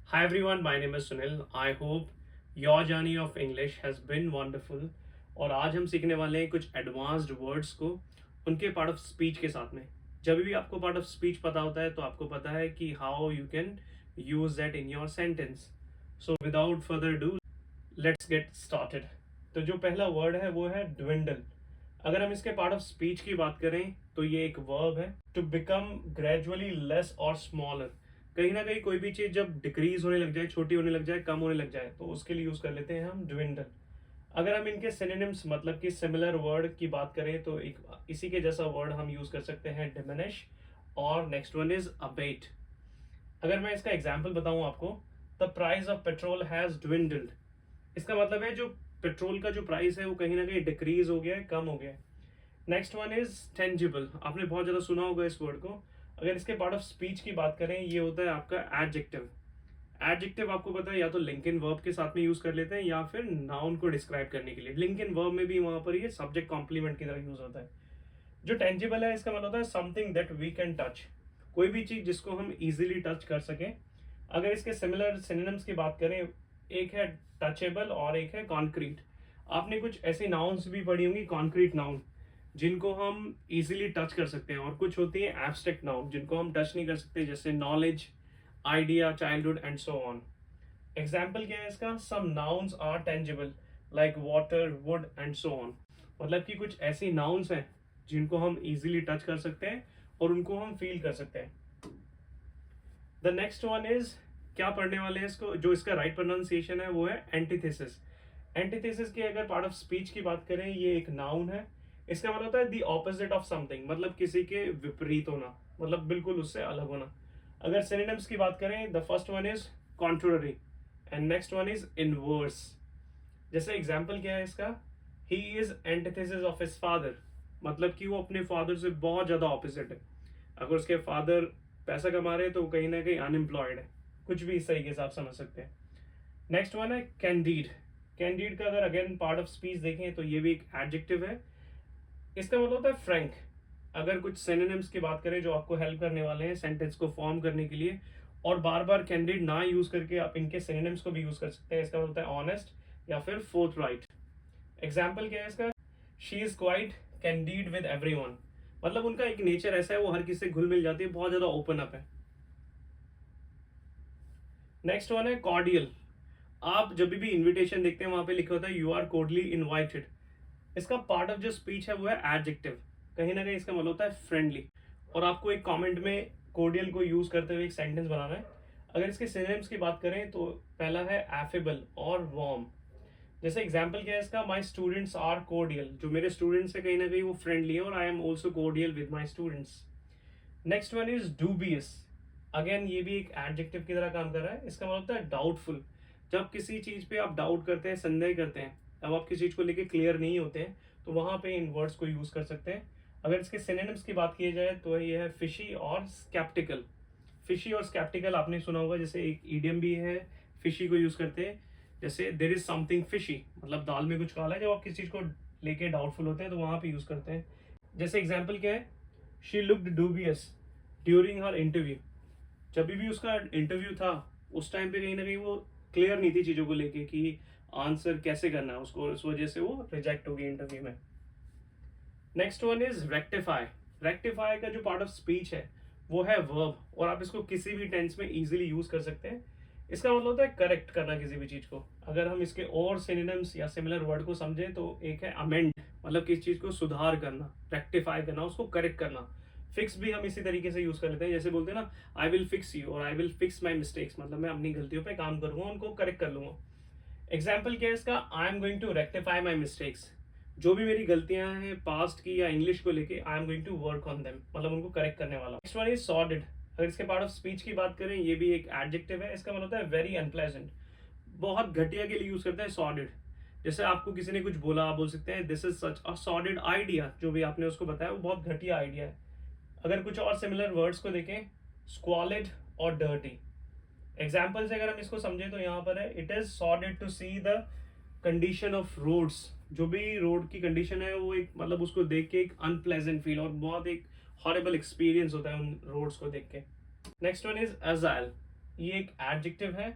Hi everyone, my name is Sunil. I hope your journey of English has been wonderful. और आज हम सीखने वाले हैं कुछ एडवांस्ड वर्ड्स को उनके पार्ट ऑफ स्पीच के साथ में। जब भी आपको पार्ट ऑफ स्पीच पता होता है तो आपको पता है कि how you can use that in your sentence. So without further do let's get started. तो जो पहला वर्ड है वो है ड्विंडल। अगर हम इसके पार्ट ऑफ स्पीच की बात करें तो ये एक वर्ब है, टू बिकम ग्रेजुअली लेस और स्मॉलर। कहीं ना कहीं कोई भी चीज जब डिक्रीज होने लग जाए, छोटी होने लग जाए, कम होने लग जाए, तो उसके लिए यूज कर लेते हैं हम ड्विंडल। अगर हम इनके सिनोनिम्स मतलब कि सिमिलर वर्ड की बात करें तो एक इसी के जैसा वर्ड हम यूज कर सकते हैं डिमिनिश, और नेक्स्ट वन इज अबेट। अगर मैं इसका एग्जाम्पल बताऊं आपको, the price of petrol has dwindled. इसका मतलब है जो पेट्रोल का जो प्राइस है वो कहीं ना कहीं डिक्रीज हो गया है, कम हो गया है। Next one is tangible. आपने बहुत ज्यादा सुना होगा इस वर्ड को। अगर इसके पार्ट ऑफ स्पीच की बात करें, ये होता है आपका एडजेक्टिव। एडजेक्टिव आपको पता है या तो लिंक इन वर्ब के साथ में यूज कर लेते हैं या फिर नाउन को डिस्क्राइब करने के लिए। लिंक इन वर्ब में भी वहां पर ये सब्जेक्ट कॉम्प्लीमेंट की तरह यूज होता है। जो टेंजिबल है इसका मतलब होता है something that we can touch. कोई भी चीज जिसको हम इजीली टच कर सकें। अगर इसके सिमिलर सिनोनिम्स की बात करें, एक है टचेबल और एक है कॉन्क्रीट। आपने कुछ ऐसी नाउन्स भी पढ़ी होंगी, कॉन्क्रीट नाउन, जिनको हम इजीली टच कर सकते हैं, और कुछ होती है एब्स्ट्रैक्ट नाउन जिनको हम टच नहीं कर सकते, जैसे knowledge, idea, childhood and so on. Example क्या है इसका? Some nouns are tangible like water, wood and so on. मतलब कि कुछ ऐसी नाउन्स हैं जिनको हम इजीली टच कर सकते हैं और उनको हम फील कर सकते हैं। द नेक्स्ट वन इज, क्या पढ़ने वाले हैं इसको, जो इसका राइट प्रोनाउंसिएशन है वो है एंटीथेसिस। एंटीथेसिस की अगर पार्ट ऑफ स्पीच की बात करें, ये एक नाउन है। इसका मतलब होता है द ऑपोजिट ऑफ समथिंग, मतलब किसी के विपरीत होना, मतलब बिल्कुल उससे अलग होना। अगर सिनोनिम्स की बात करें, the first one is contrary and next one is inverse. जैसे एग्जाम्पल क्या है इसका? He is antithesis of his father. मतलब कि वो अपने फादर से बहुत ज्यादा ऑपोजिट है। अगर उसके फादर पैसा कमा रहे हैं तो कहीं ना कहीं अनएम्प्लॉयड है। कुछ भी इस तरीके से आप समझ सकते हैं। नेक्स्ट वन है कैंडीड। कैंडीड का अगर अगेन पार्ट ऑफ स्पीच देखें तो ये भी एक एडजेक्टिव है। इसका मतलब होता है फ्रैंक। अगर कुछ सिनोनिम्स की बात करें जो आपको हेल्प करने वाले हैं सेंटेंस को फॉर्म करने के लिए, और बार बार कैंडिड ना यूज करके आप इनके सिनोनिम्स को भी यूज कर सकते हैं। इसका मतलब होता है ऑनेस्ट या फिर फोर्थ राइट। एग्जाम्पल क्या है इसका? She is quite candied with everyone. मतलब उनका एक नेचर ऐसा है, वो हर किसी से घुल मिल जाती है, बहुत ज्यादा ओपन अप है। नेक्स्ट वन है कॉर्डियल। आप जब भी इनविटेशन देखते हैं वहां पे लिखा होता है यू आर कोर्डली इनवाइटेड। इसका पार्ट ऑफ जो स्पीच है वो है एडजेक्टिव। कहीं ना कहीं इसका मतलब होता है फ्रेंडली। और आपको एक कमेंट में कोर्डियल को यूज करते हुए एक सेंटेंस बनाना है। अगर इसके सिनोनिम्स की बात करें तो पहला है एफेबल और वार्म। जैसे एग्जाम्पल क्या है इसका? My students are cordial. जो मेरे स्टूडेंट्स है कहीं ना कहीं वो फ्रेंडली है, और I am also cordial with my students. Next one is dubious. Again ये भी एक एडजेक्टिव की तरह काम कर रहा है। इसका मतलब होता है डाउटफुल। जब किसी चीज पे आप डाउट करते हैं, संदेह करते हैं, अब आप किसी चीज को लेके क्लियर नहीं होते हैं, तो वहां पे इन वर्ड्स को यूज कर सकते हैं। अगर इसके सिनोनिम्स की बात की जाए तो ये है फिशी और स्केप्टिकल। फिशी और स्केप्टिकल आपने सुना होगा, जैसे एक ईडियम भी है फिशी को यूज करते हैं, जैसे देर इज समथिंग फिशी, मतलब दाल में कुछ काला है। जब आप किसी चीज को लेके डाउटफुल होते हैं तो वहां पे यूज करते हैं। जैसे एग्जाम्पल क्या है? She looked dubious during her interview. जब भी उसका इंटरव्यू था उस टाइम पे कहीं ना कहीं वो क्लियर नहीं थी चीजों को लेके कि आंसर कैसे करना है उसको, इस वजह से वो रिजेक्ट हो गई इंटरव्यू में। Next one is rectify. Rectify का जो पार्ट ऑफ स्पीच है वो है वर्ब, और आप इसको किसी भी टेंस में इजीली यूज कर सकते हैं। इसका मतलब होता है करेक्ट करना किसी भी चीज को। अगर हम इसके और सिनोनिम्स या सिमिलर वर्ड को समझे तो एक है अमेंड, मतलब किसी चीज को सुधार करना, रेक्टिफाई करना, उसको करेक्ट करना। फिक्स भी हम इसी तरीके से यूज कर लेते हैं, जैसे बोलते हैं ना आई विल फिक्स यू और I will fix my mistakes, मतलब मैं अपनी गलतियों पे काम करूंगा, उनको करेक्ट कर लूंगा। एग्जाम्पल क्या है इसका? I am going to rectify my mistakes. जो भी मेरी गलतियां हैं पास्ट की या इंग्लिश को लेके, I am going to work on them, मतलब उनको करेक्ट करने वाला। Next one is sorted. अगर इसके पार्ट ऑफ स्पीच की बात करें, ये भी एक एडजेक्टिव है। इसका मतलब होता है वेरी अनप्लेजेंट, बहुत घटिया के लिए यूज करते हैं सॉर्टेड। जैसे आपको किसी ने कुछ बोला, आप बोल सकते हैं this is such a sorted idea. जो भी आपने उसको बताया वो बहुत घटिया आइडिया है। अगर कुछ और सिमिलर वर्ड्स को देखें, स्क्वालिड और डर्टी। एग्जाम्पल से अगर हम इसको समझे तो यहाँ पर है it is sorted to see the condition of roads. जो भी रोड की कंडीशन है वो एक, मतलब उसको देख के एक अनप्लेजेंट फील और बहुत एक हॉरेबल एक्सपीरियंस होता है उन रोड्स को देख के। Next one is agile. ये एक एडजेक्टिव है।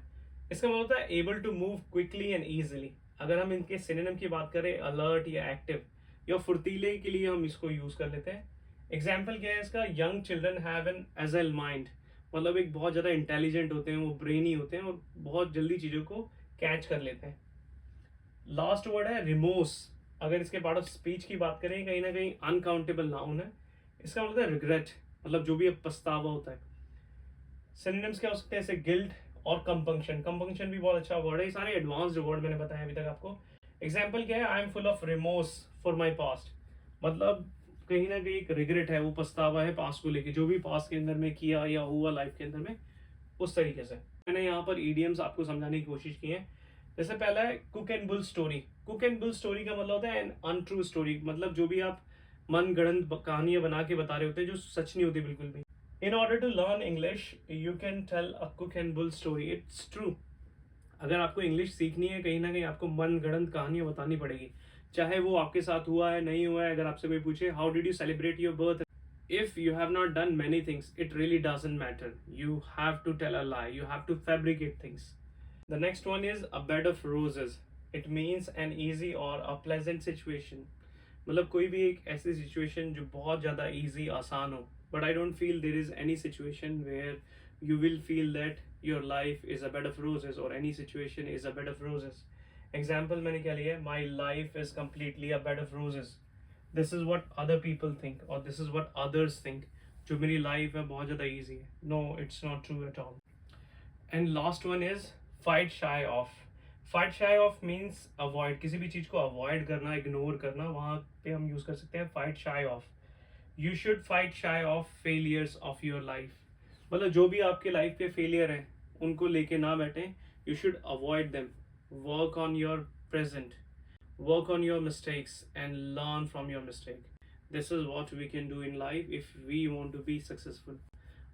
इसका मतलब होता है able to move quickly and easily. अगर हम इनके सिनोनिम की बात करें, अलर्ट या एक्टिव या फुर्तीले के लिए हम इसको यूज कर लेते हैं। एग्जाम्पल क्या है इसका, यंग चिल्ड्रन हैव एन एजल माइंड, मतलब एक बहुत ज़्यादा इंटेलिजेंट होते हैं, वो ब्रेनी होते हैं और बहुत जल्दी चीज़ों को कैच कर लेते हैं। लास्ट वर्ड है रिमोर्स। अगर इसके पार्ट ऑफ स्पीच की बात करें, कहीं ना कहीं अनकाउंटेबल नाउन है। इसका मतलब है रिग्रेट, मतलब जो भी अब पछतावा होता है। सिनोनिम्स क्या हो सकते हैं, जैसे गिल्ट और कंपंक्शन। कंपंक्शन भी बहुत अच्छा वर्ड है। ये सारे एडवांस्ड वर्ड मैंने बताया अभी तक आपको। एग्जाम्पल क्या है, I am full of remorse for my past, मतलब कहीं ना कहीं एक रिग्रेट है, वो पछतावा है पास्ट को लेके, जो भी पास्ट के अंदर में किया या हुआ लाइफ के अंदर में, उस तरीके से। मैंने यहाँ पर ईडियम्स आपको समझाने की कोशिश की है। जैसे पहला है cook and bull story. Cook and bull story का मतलब होता है एन अनट्रू स्टोरी, मतलब जो भी आप मन गढ़ंत कहानियां बना के बता रहे होते हैं जो सच नहीं होती बिल्कुल भी। In order to learn English you can tell a cock and bull story, it's true. अगर आपको इंग्लिश सीखनी है, कहीं ना कहीं आपको मन गढ़ंत कहानियां बतानी पड़ेगी, चाहे वो आपके साथ हुआ है नहीं हुआ है। अगर आपसे कोई पूछे how did you celebrate your birth, if you have not done many things, it really doesn't matter. You have to tell a lie, you have to fabricate things. The next one is a bed of roses. It means an easy or a pleasant situation. मतलब कोई भी एक ऐसी situation जो बहुत ज़्यादा easy, आसान हो। But I don't feel there is any situation where you will feel that your life is a bed of roses or any situation is a bed of roses. Example मैंने क्या लिया है, my life is completely a bed of roses. This is what other people think or this is what others think, जो मेरी life है बहुत ज़्यादा easy है। No, it's not true at all. And last one is fight shy of. Fight shy of means avoid, किसी भी चीज़ को avoid करना, ignore करना, वहाँ पे हम use कर सकते हैं fight shy of. You should fight shy of failures of your life. मतलब जो भी आपके लाइफ के फेलियर हैं उनको लेके ना बैठें, you should avoid them. Work on your present, work on your mistakes and learn from your mistake. This is what we can do in life if we want to be successful.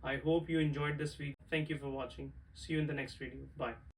I hope you enjoyed this video. Thank you for watching. See you in the next video. Bye.